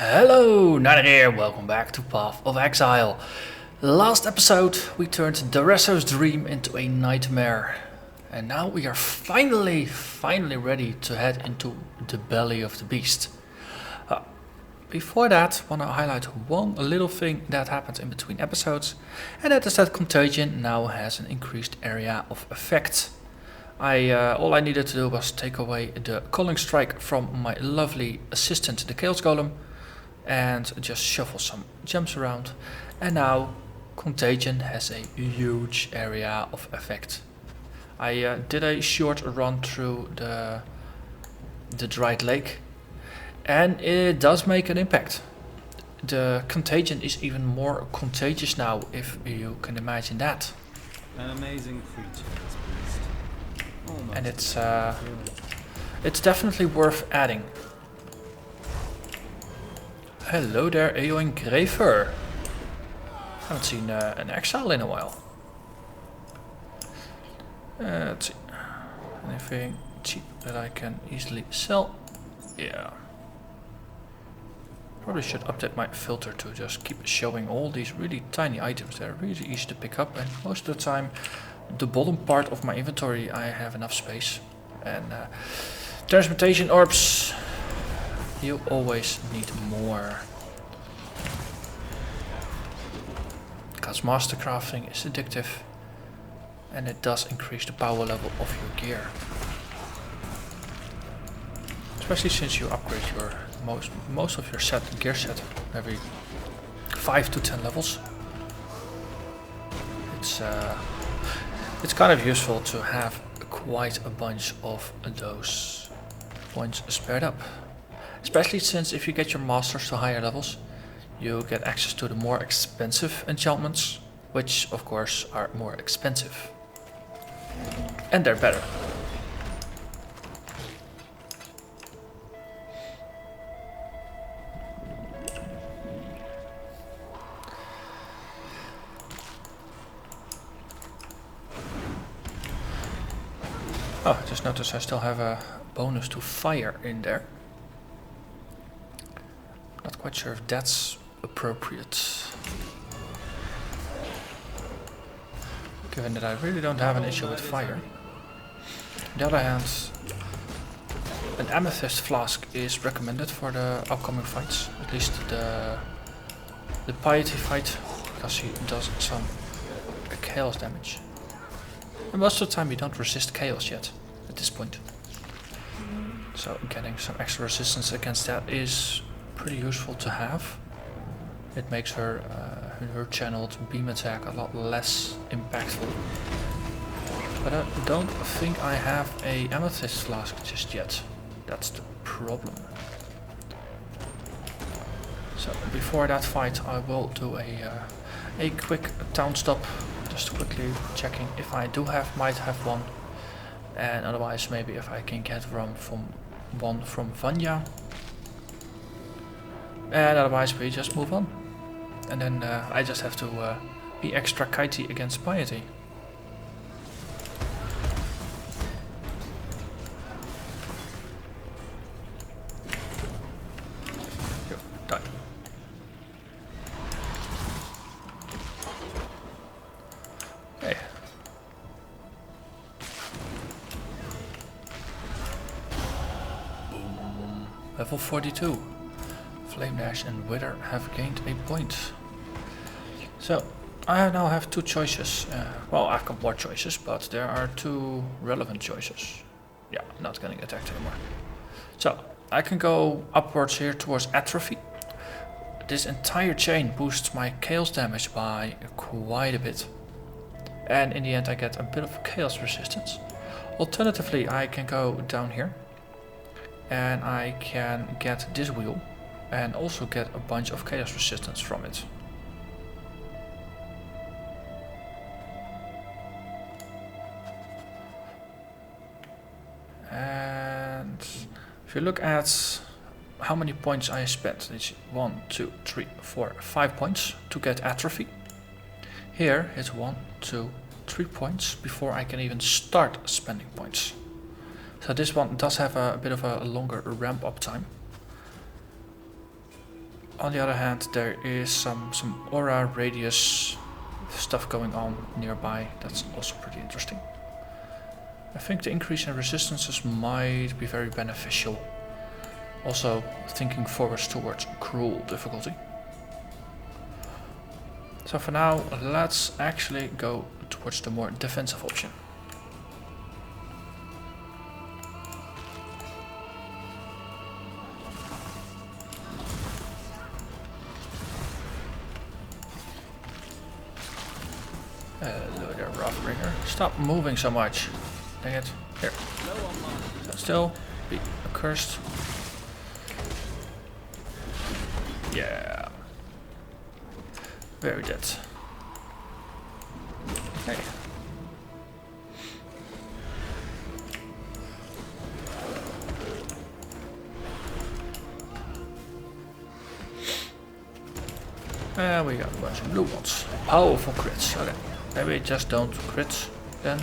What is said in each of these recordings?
Hello, Narnach here, welcome back to Path of Exile. Last episode we turned Daresso's dream into a nightmare. And now we are finally ready to head into the belly of the beast. Before that, I want to highlight one little thing that happened in between episodes. And that is that Contagion now has an increased area of effect. All I needed to do was take away the Calling Strike from my lovely assistant, the Chaos Golem, and just shuffle some gems around, and now Contagion has a huge area of effect. I did a short run through the dried lake, and it does make an impact. The Contagion is even more contagious now, if you can imagine that. An amazing creature, this beast. And it's definitely worth adding. Hello there, Eowyn Graver. Haven't seen an exile in a while. Let's see. Anything cheap that I can easily sell? Yeah. Probably should update my filter to just keep showing all these really tiny items that are really easy to pick up, and most of the time the bottom part of my inventory I have enough space. And transmutation orbs, you always need more. Because mastercrafting is addictive and it does increase the power level of your gear. Especially since you upgrade your most of your gear set every 5 to 10 levels. It's kind of useful to have quite a bunch of those points spared up. Especially since if you get your masters to higher levels, you get access to the more expensive enchantments, which of course are more expensive. And they're better. Oh, I just noticed I still have a bonus to fire in there. Not quite sure if that's appropriate, given that I really don't have an issue with fire. On the other hand, an amethyst flask is recommended for the upcoming fights, at least the piety fight, because he does some chaos damage. And most of the time you don't resist chaos yet at this point. So getting some extra resistance against that is pretty useful to have. It makes her channeled beam attack a lot less impactful. But I don't think I have a amethyst flask just yet. That's the problem. So before that fight I will do a quick town stop, just quickly checking if I might have one, and otherwise maybe if I can get one from Vanya. And otherwise we just move on. And then I just have to be extra kitey against piety. Yo, die. Okay. Boom. Level 42. Flame Dash and Wither have gained a point. So, I now have two choices. Well, I've got more choices, but there are two relevant choices. Yeah, I'm not getting attacked anymore. So, I can go upwards here towards Atrophy. This entire chain boosts my chaos damage by quite a bit. And in the end I get a bit of chaos resistance. Alternatively, I can go down here. And I can get this wheel. And also get a bunch of chaos resistance from it. And if you look at how many points I spent, it's 1, 2, 3, 4, 5 points to get Atrophy. Here it's 1, 2, 3 points before I can even start spending points. So this one does have a bit of a longer ramp up time. On the other hand, there is some aura radius stuff going on nearby. That's also pretty interesting. I think the increase in resistances might be very beneficial. Also thinking forwards towards cruel difficulty. So for now, let's actually go towards the more defensive option. Hello there, Wrathbringer. Stop moving so much. Dang it. Here. Stand still. Be accursed. Yeah. Very dead. Hey. And we got a bunch of blue ones. Powerful crits. Okay. Maybe just don't crit then.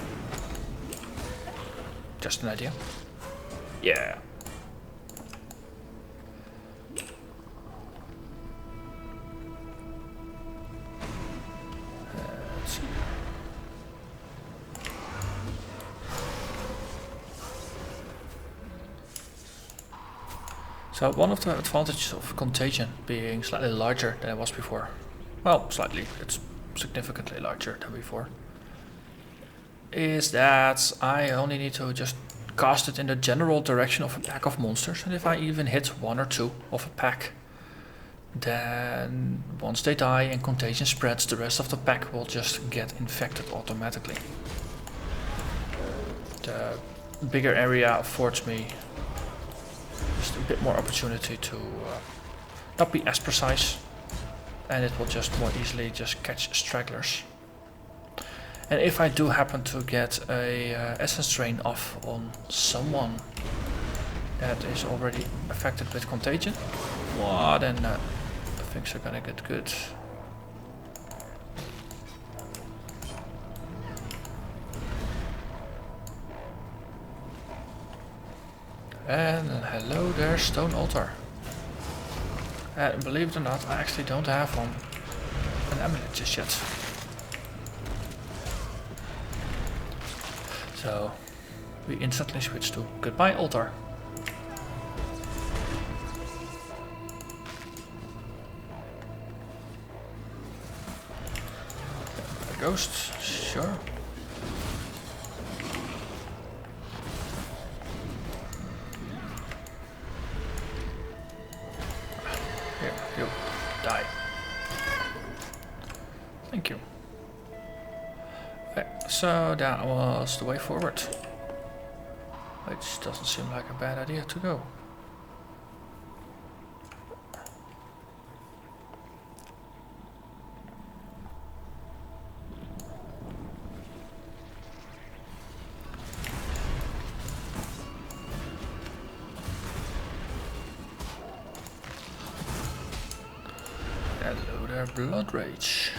Just an idea. Yeah. Let's see. So one of the advantages of contagion being slightly larger than it was before. Well, slightly. It's significantly larger than before, is that I only need to just cast it in the general direction of a pack of monsters, and if I even hit one or two of a pack, then once they die and contagion spreads, the rest of the pack will just get infected automatically. The bigger area affords me just a bit more opportunity to not be as precise, and it will just more easily just catch stragglers. And if I do happen to get a essence drain off on someone that is already affected with contagion, well, then things are gonna get good. And hello there, Stone Altar. And believe it or not, I actually don't have an amulet just yet. So we instantly switch to goodbye altar. A ghost, sure. Here, you die. Thank you. Okay, so that was the way forward. Which doesn't seem like a bad idea to go. Hello there, Blood Rage.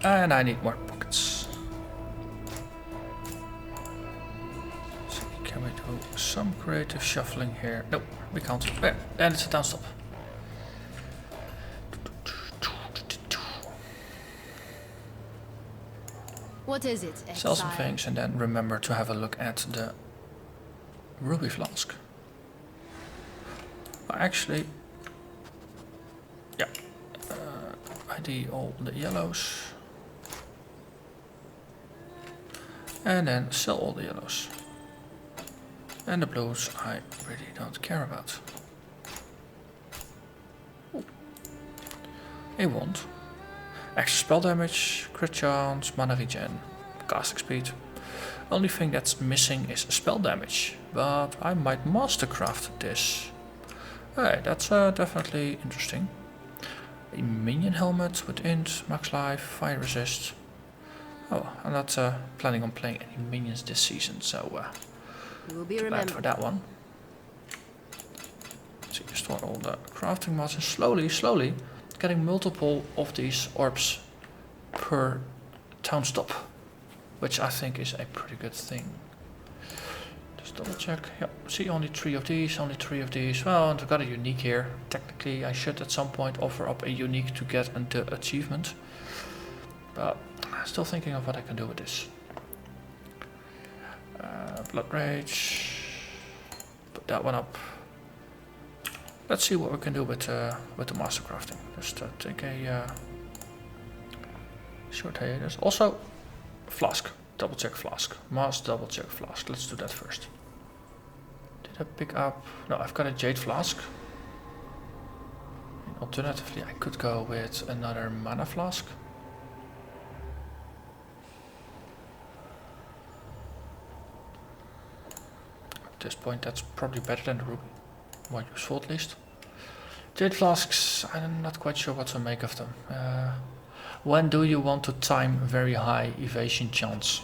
And I need more pockets. So can we do some creative shuffling here? Nope, we can't. There, and it's a down stop. What is it, Sell some exile? things and then remember to have a look at the ruby flask. Actually, yeah, ID all the yellows. And then sell all the yellows. And the blues I really don't care about. Ooh. A wand. Extra spell damage, crit chance, mana regen, casting speed. Only thing that's missing is spell damage. But I might mastercraft this. Alright, that's definitely interesting. A minion helmet with int, max life, fire resist. Oh, I'm not planning on playing any minions this season, so You will be too bad remembered. for that one. So you store all the crafting mods and slowly getting multiple of these orbs per town stop, which I think is a pretty good thing. Just double check. Yep, see, only 3 of these, only 3 of these. Well, and I've got a unique here. Technically, I should at some point offer up a unique to get the achievement. But I'm still thinking of what I can do with this. Blood Rage. Put that one up. Let's see what we can do with the master crafting. Just take a short hiatus. Also, flask. Double check flask. Must double check flask. Let's do that first. Did I pick up? No, I've got a jade flask. And alternatively, I could go with another mana flask. At this point, that's probably better than the ruby. More useful at least. Jade flasks, I'm not quite sure what to make of them. When do you want to time very high evasion chance?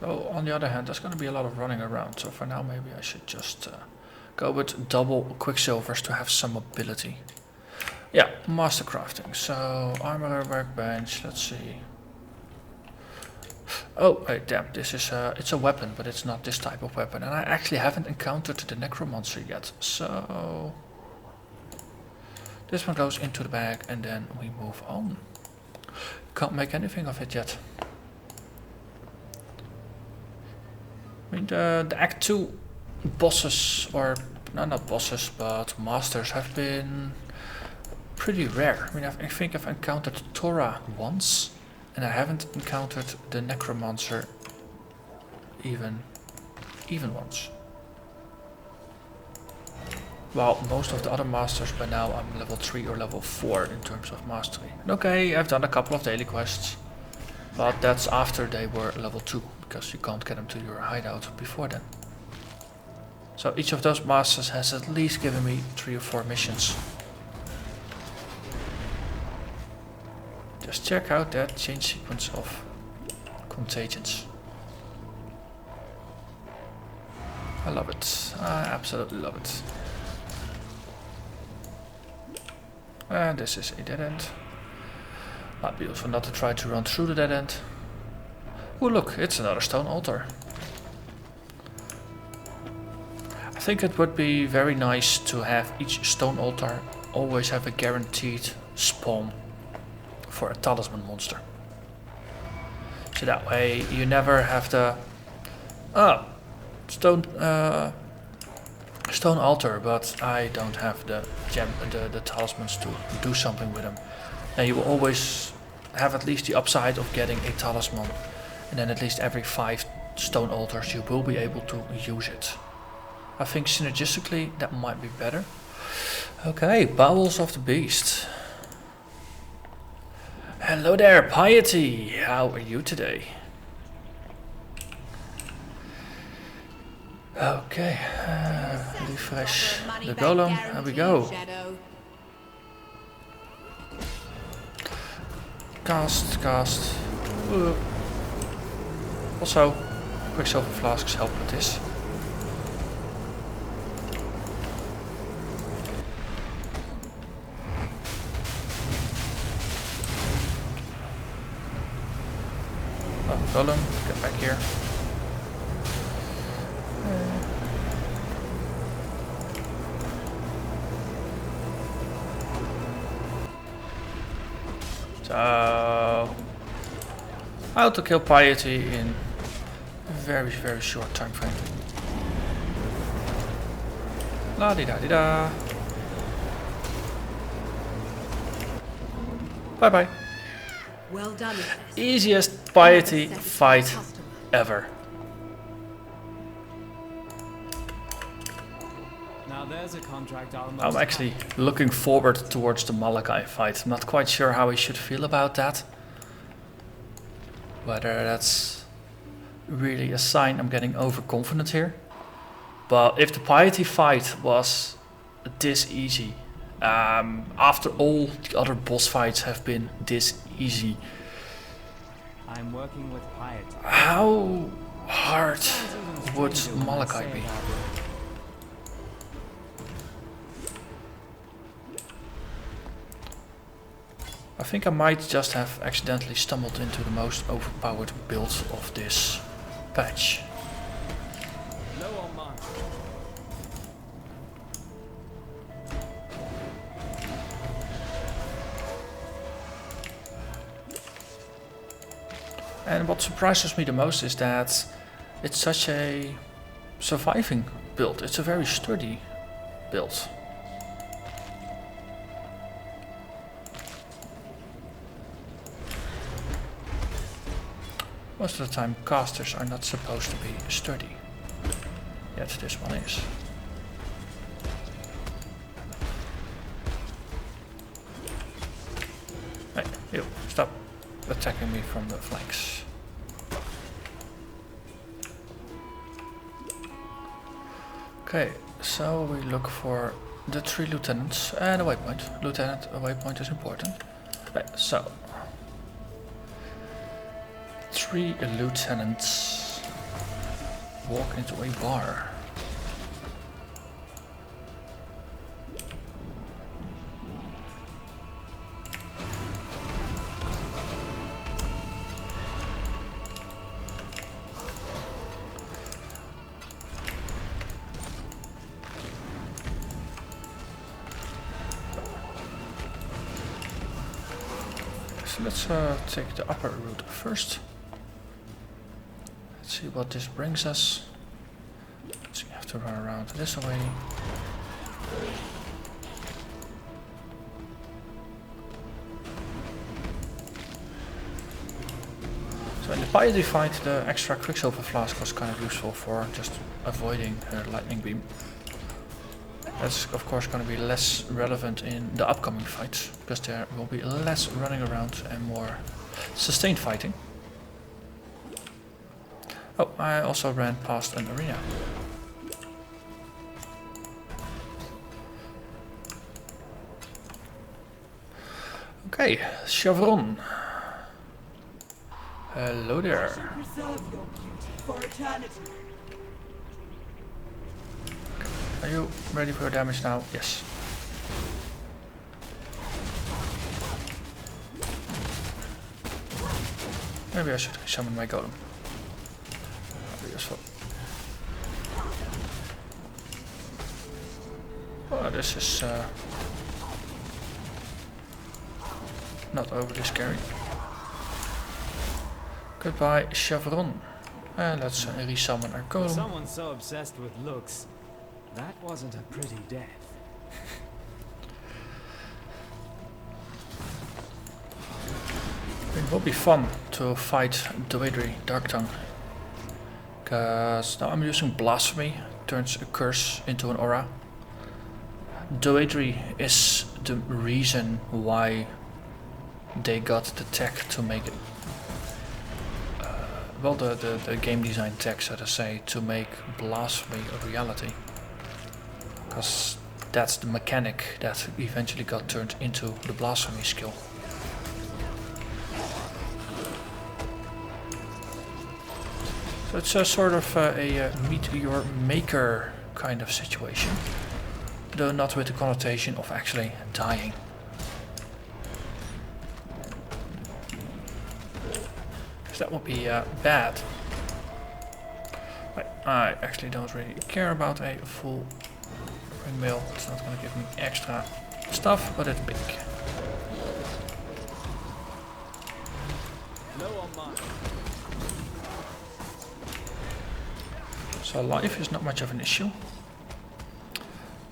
Oh, on the other hand, there's going to be a lot of running around, so for now maybe I should just go with double quicksilvers to have some mobility. Yeah, master crafting. So armor workbench. Let's see. Oh, wait, damn! This is it's a weapon, but it's not this type of weapon, and I actually haven't encountered the necromancer yet. So this one goes into the bag, and then we move on. Can't make anything of it yet. I mean, the Act 2 bosses, or no, not bosses, but masters have been pretty rare. I mean, I think I've encountered Torah once, and I haven't encountered the necromancer even once. While most of the other masters by now I'm level 3 or level 4 in terms of mastery. And okay, I've done a couple of daily quests, but that's after they were level 2, because you can't get them to your hideout before then. So each of those masters has at least given me 3 or 4 missions. Just check out that change sequence of contagions. I love it. I absolutely love it. And this is a dead end. Might be useful not to try to run through the dead end. Oh look, it's another stone altar. I think it would be very nice to have each stone altar always have a guaranteed spawn for a talisman monster. So that way you never have the stone altar, but I don't have the talismans to do something with them. And you will always have at least the upside of getting a talisman, and then at least every 5 stone altars you will be able to use it. I think synergistically that might be better. Okay, Bowels of the Beast. Hello there, Piety. How are you today? Okay, refresh the golem. There we go. Cast. Ooh. Also, quicksilver flasks help with this. Oh, golem, get back here. So, how to kill Piety in a very, very short time frame. La di da di da. Bye bye. Well done. Easiest Piety fight ever. Now there's a contract I'm actually looking forward towards the Malachai fight. I'm not quite sure how I should feel about that. Whether that's really a sign I'm getting overconfident here. But if the Piety fight was this easy. After all the other boss fights have been this easy. I'm working with piety. How hard would Malachai be? I think I might just have accidentally stumbled into the most overpowered build of this patch. Low on mine. And what surprises me the most is that it's such a surviving build. It's a very sturdy build. Most of the time casters are not supposed to be sturdy. Yet this one is. Hey, you, stop attacking me from the flanks. Okay, so we look for the 3 lieutenants and a waypoint. Lieutenant, a waypoint is important. Okay, so 3 lieutenants walk into a bar. So let's take the upper route first. See what this brings us. So you have to run around this way. So in the piety fight, the extra quicksilver flask was kind of useful for just avoiding her lightning beam. That's of course going to be less relevant in the upcoming fights, because there will be less running around and more sustained fighting. Oh, I also ran past an arena. Okay, Chevron. Hello there. Are you ready for your damage now? Yes. Maybe I should summon my golem. Useful. Oh, this is not overly scary. Goodbye, Chevron. And let's resummon our golem. Someone so obsessed with looks, that wasn't a pretty death. It will be fun to fight Doedri Darktongue. Because now I'm using Blasphemy, turns a curse into an aura. Doedri is the reason why they got the tech to make it. Well, the game design tech, so to say, to make Blasphemy a reality. Because that's the mechanic that eventually got turned into the Blasphemy skill. So it's a sort of a meet your maker kind of situation, though not with the connotation of actually dying. Because that would be bad. I actually don't really care about a full ringmail. It's not going to give me extra stuff, but it's big. Low on mine. So life is not much of an issue,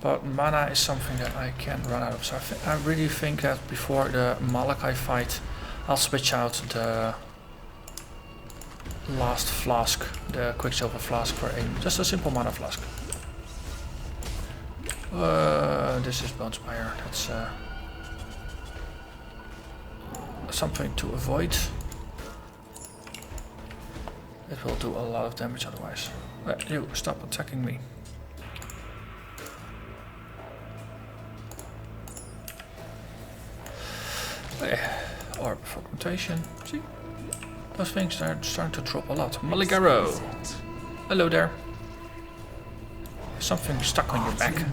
but mana is something that I can't run out of. So I really think that before the Malachai fight, I'll switch out the last flask, the quicksilver flask, for just a simple mana flask. This is Bonespire. That's something to avoid. It will do a lot of damage otherwise. You, stop attacking me. Or fragmentation. See? Those things are starting to drop a lot. Maligaro! Hello there. Something stuck on your back.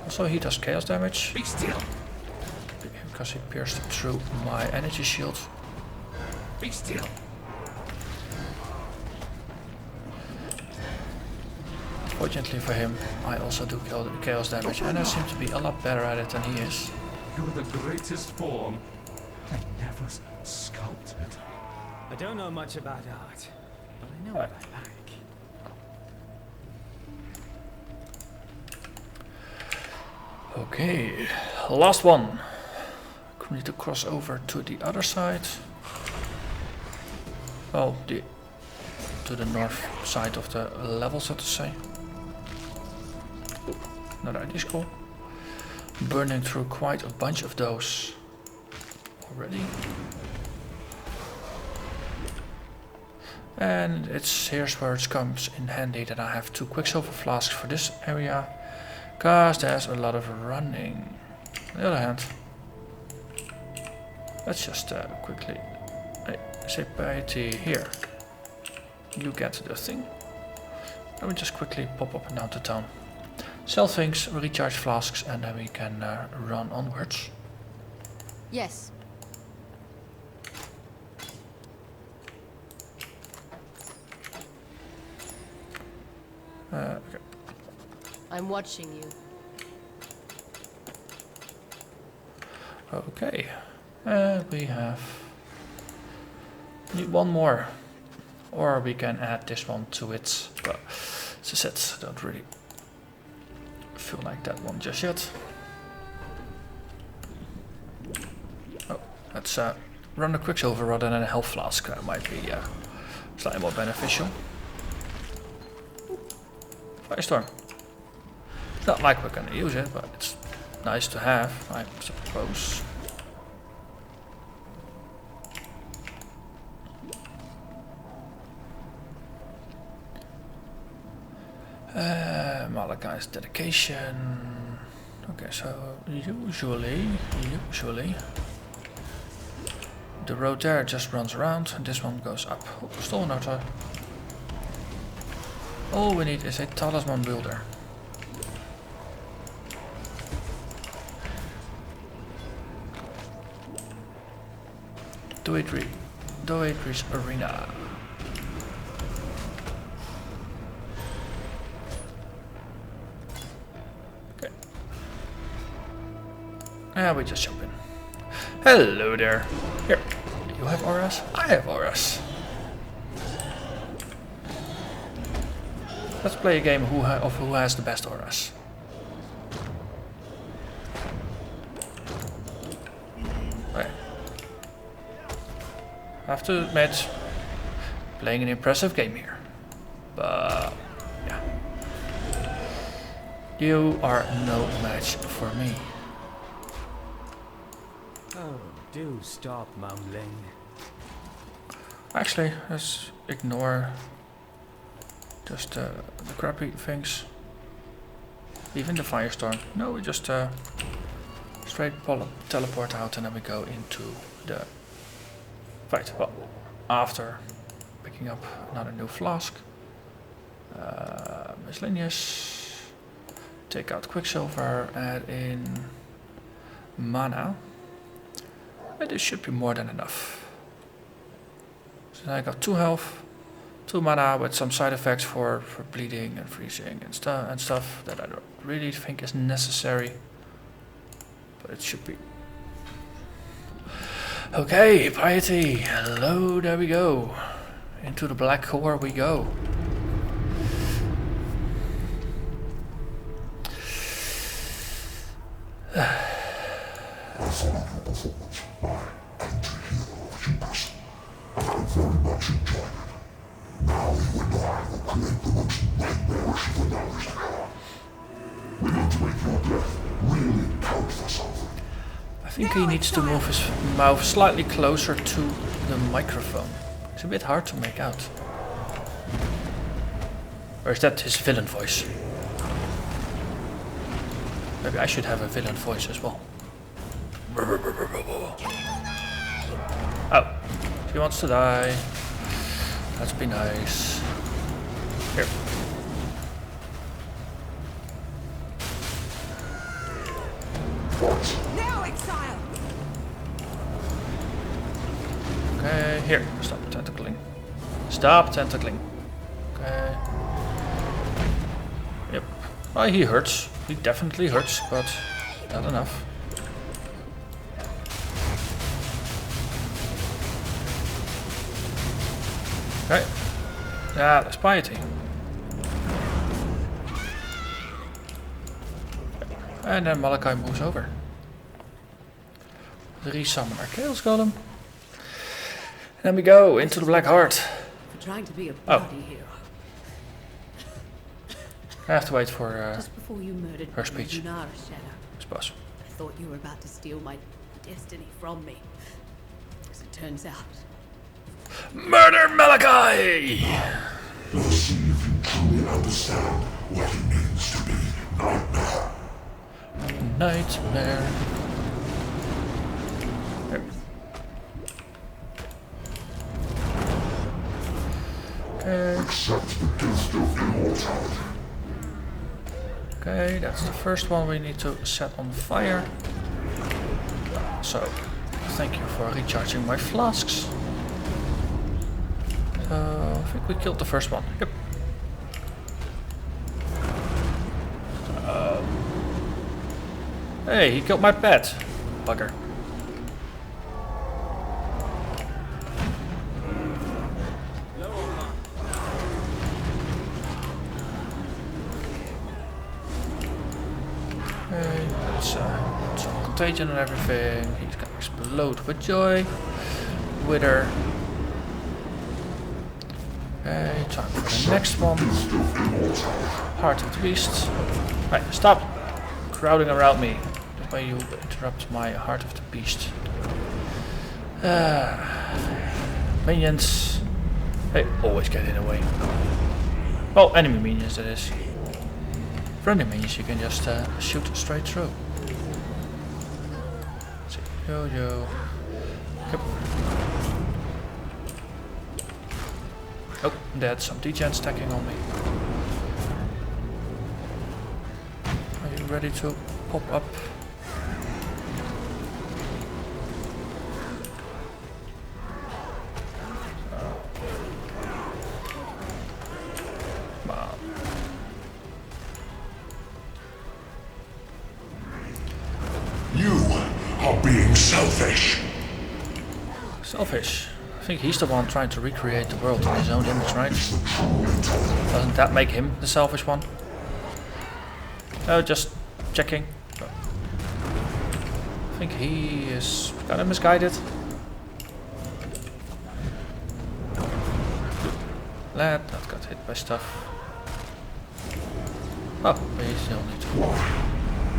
Also he does chaos damage. Be still. Because he pierced through my energy shield. Be still. Fortunately for him, I also do chaos damage, and I seem to be a lot better at it than he is. You're the greatest form I never sculpted. I don't know much about art, but I know what I like. Okay, last one. We need to cross over to the other side. Oh, to the north side of the level, so to say. Ooh, another ID scroll. Burning through quite a bunch of those already. And here's where it comes in handy that I have 2 quicksilver flasks for this area, because there's a lot of running. On the other hand, let's just quickly say piety here. You get the thing. Let me just quickly pop up and down to town. Sell things, recharge flasks, and then we can run onwards. Yes. Okay. I'm watching you. Okay. And we need one more. Or we can add this one to it. But as I said, I don't really feel like that one just yet. Oh, let's run a quicksilver rather than a health flask. That might be slightly more beneficial. Firestorm. It's not like we're gonna use it, but it's nice to have, I suppose. Malachai's dedication. Okay, so usually the road there just runs around and this one goes up. Oh, stolen auto. All we need is a talisman builder. Doedri's Arena. Okay. And we just jump in. Hello there. Here. You have auras? I have auras. Let's play a game of who has the best auras. Okay. I have to admit, playing an impressive game here. But yeah. You are no match for me. Oh, do stop mumbling. Actually, let's ignore just the crappy things. Even the firestorm. No, we just straight teleport out and then we go into the fight. Well, after picking up another new flask. Miscellaneous. Take out quicksilver, add in mana. And this should be more than enough. So I got 2 health. 2 mana with some side effects for bleeding and freezing and stuff that I don't really think is necessary, but it should be. Okay, piety. Hello, there we go. Into the black core we go. I think he needs to move his mouth slightly closer to the microphone. It's a bit hard to make out. Or is that his villain voice? Maybe I should have a villain voice as well. Oh, she wants to die. Let's be nice. Here. Now, exile! Okay, here. Stop tentacling. Stop tentacling. Okay. Yep. Oh, he hurts. He definitely hurts, but not enough. Okay. Yeah, that's piety. And then Malachai moves over. Resummon our Chaos Golem. And then we go into the Black Heart. For trying to be a Oh. bloody hero. I have to wait for Just before you murdered her me, speech. Lunara Shadow, I suppose. I thought you were about to steal my destiny from me. As it turns out, Murder Malachai! Let's see if you truly understand what it means to be nightmare. Nightmare. Here. Okay. Accept the gift of immortality. Okay, that's the first one we need to set on fire. So, thank you for recharging my flasks. I think we killed the first one. Yep. Hey, he killed my pet. Bugger. Okay, that's some contagion and everything. He's gonna explode with joy. Wither. Okay, time for the next one. Heart of the Beast. Right, stop crowding around me. That way you interrupt my Heart of the Beast. Minions. They always get in the way. Well, enemy minions that is. Friendly minions you can just shoot straight through. Let's see. Yo. Yep. Oh, that's some degen stacking on me. Are you ready to pop up? Come on. You are being selfish. Selfish. I think he's the one trying to recreate the world in his own image, right? Doesn't that make him the selfish one? Oh, just checking. I think he is kind of misguided. Lad, that got hit by stuff. Oh, we still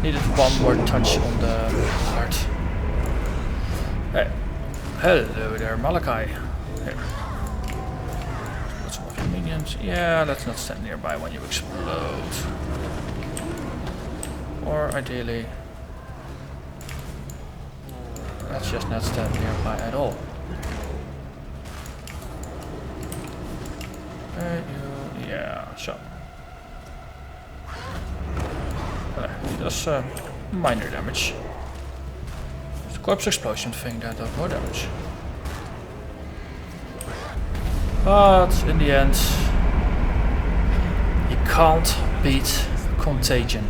needed one more touch on the heart. Hey. Hello there, Malachai. Here. Put some of your minions. Yeah, let's not stand nearby when you explode. Or ideally, let's just not stand nearby at all. Yeah, so. He does minor damage. It's the corpse explosion thing that does more damage. But in the end, you can't beat contagion.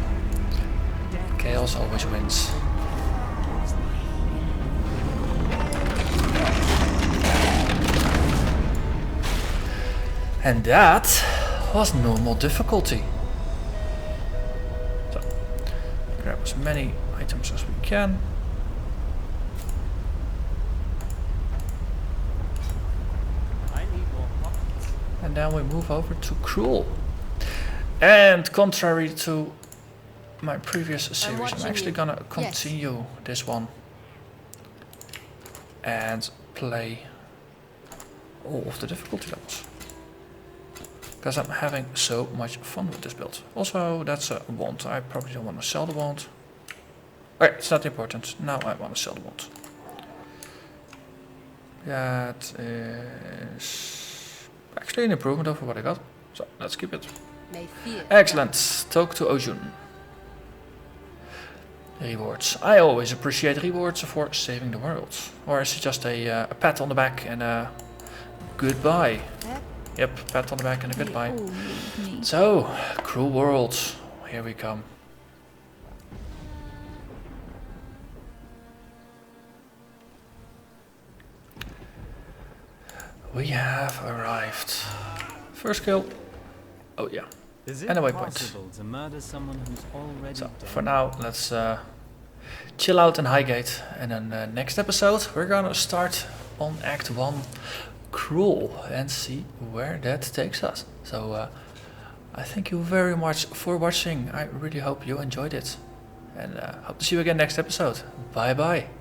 Chaos always wins. And that was normal difficulty. So, grab as many items as we can. And then we move over to Cruel. And contrary to my previous series, I'm actually gonna continue this one and play all of the difficulty levels. Because I'm having so much fun with this build. Also, that's a wand. I probably don't want to sell the wand. Okay, it's not important. Now I want to sell the mod. That is actually an improvement over what I got. So let's keep it. May fear. Excellent. Talk to Ojun. Rewards. I always appreciate rewards for saving the world. Or is it just a pat on the back and a goodbye? Yep, pat on the back and a goodbye. So, cruel world. Here we come. We have arrived. First kill. Oh yeah. Is it And a waypoint. possible to murder someone who's already So dead? for now, let's chill out in Highgate, and then next episode we're gonna start on Act 1, Cruel, and see where that takes us. So I thank you very much for watching. I really hope you enjoyed it, and hope to see you again next episode. Bye bye.